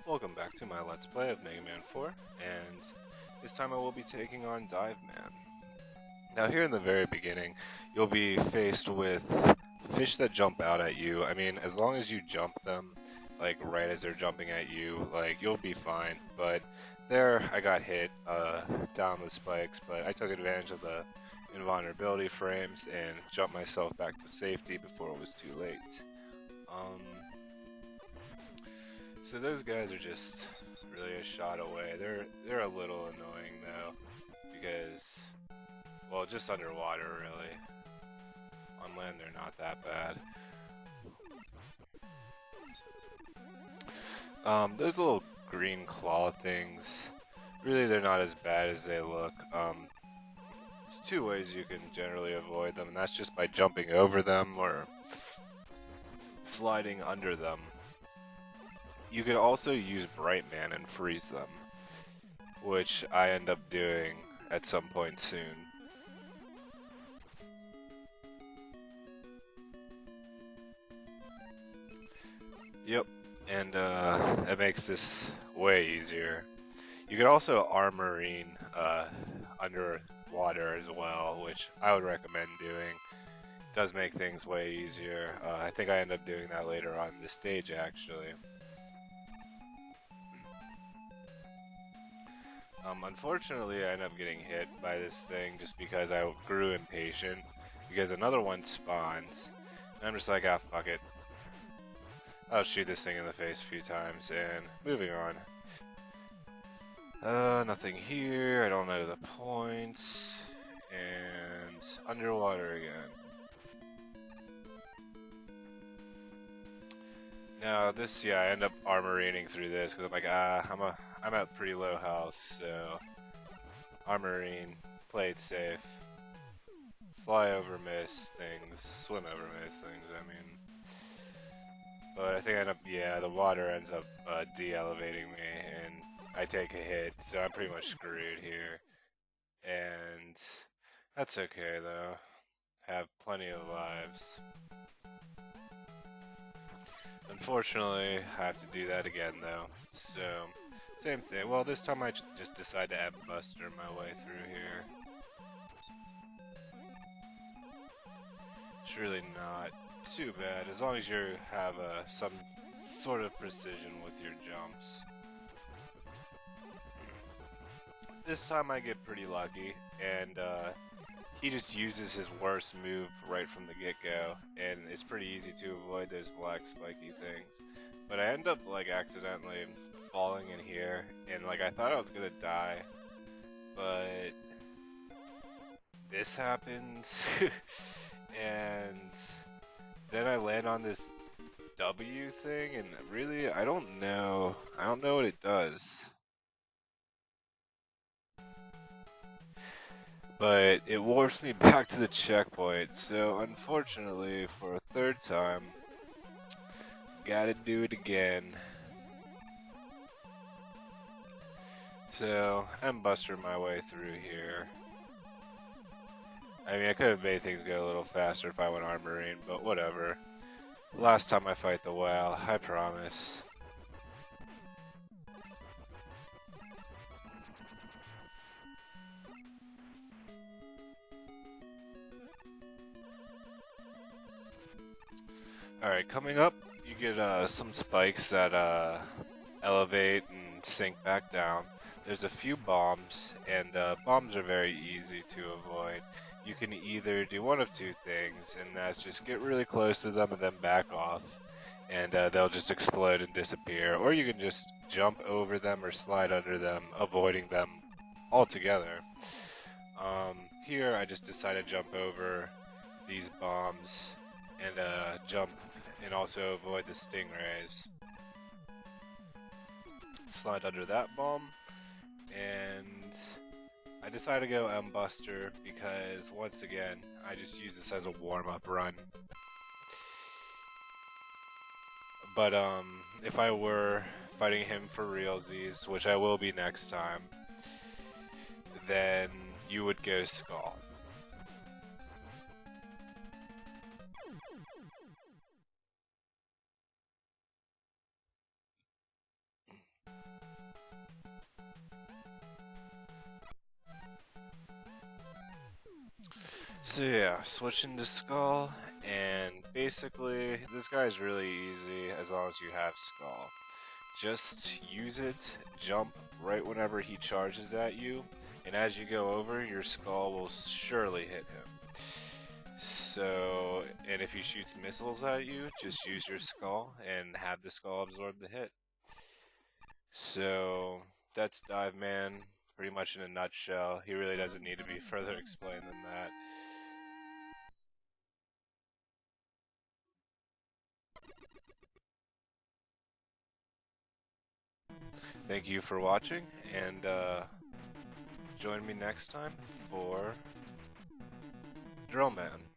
Welcome back to my Let's Play of Megaman 4, and this time I will be taking on Diveman. Now here in the very beginning, you'll be faced with fish that jump out at you. I mean, as long as you jump them, like right as they're jumping at you, like you'll be fine. But there, I got hit down the spikes, but I took advantage of the invulnerability frames and jumped myself back to safety before it was too late. Um, So those guys are just really a shot away. They're a little annoying though, because well, just underwater really. On land they're not that bad. Those little green claw things, really they're not as bad as they look. There's two ways you can generally avoid them, and that's just by jumping over them or sliding under them. You could also use Brightman and freeze them, which I end up doing at some point soon. Yep, and it makes this way easier. You could also armorine underwater as well, which I would recommend doing. It does make things way easier. I think I end up doing that later on in the stage actually. Unfortunately, I ended up getting hit by this thing just because I grew impatient, because another one spawns, and I'm just like, ah, fuck it. I'll shoot this thing in the face a few times, and moving on. Nothing here, I don't know the points, and underwater again. Now this, yeah, I end up armorining through this, because I'm like, I'm at pretty low health, so armorine, play it safe, fly over mist things, swim over mist things, I mean. But I think I end up, yeah, the water ends up de-elevating me, and I take a hit, so I'm pretty much screwed here. And that's okay though, have plenty of lives. Unfortunately, I have to do that again though, so same thing. Well, this time I just decide to buster my way through here. It's really not too bad, as long as you have some sort of precision with your jumps. This time I get pretty lucky, and he just uses his worst move right from the get-go, and it's pretty easy to avoid those black spiky things. But I end up like accidentally falling in here, and like I thought I was gonna die, but this happened, and then I land on this W thing, and really I don't know what it does. But it warps me back to the checkpoint, so unfortunately, for a third time, gotta do it again. So, I'm busting my way through here. I mean, I could have made things go a little faster if I went armorine, but whatever. Last time I fight the whale, I promise. Alright, coming up, you get some spikes that elevate and sink back down. There's a few bombs, and bombs are very easy to avoid. You can either do one of two things, and that's just get really close to them and then back off, and they'll just explode and disappear. Or you can just jump over them or slide under them, avoiding them altogether. Here I just decided to jump over these bombs and jump and also avoid the stingrays. Slide under that bomb, and I decided to go Buster because once again I just use this as a warm-up run. But if I were fighting him for realsies, which I will be next time, then you would go Skull. So yeah, switching to Skull, and basically this guy's really easy as long as you have Skull. Just use it, jump right whenever he charges at you, and as you go over, your Skull will surely hit him. So, and if he shoots missiles at you, just use your Skull and have the Skull absorb the hit. So, that's Diveman, pretty much in a nutshell. He really doesn't need to be further explained than that. Thank you for watching, and join me next time for Drillman.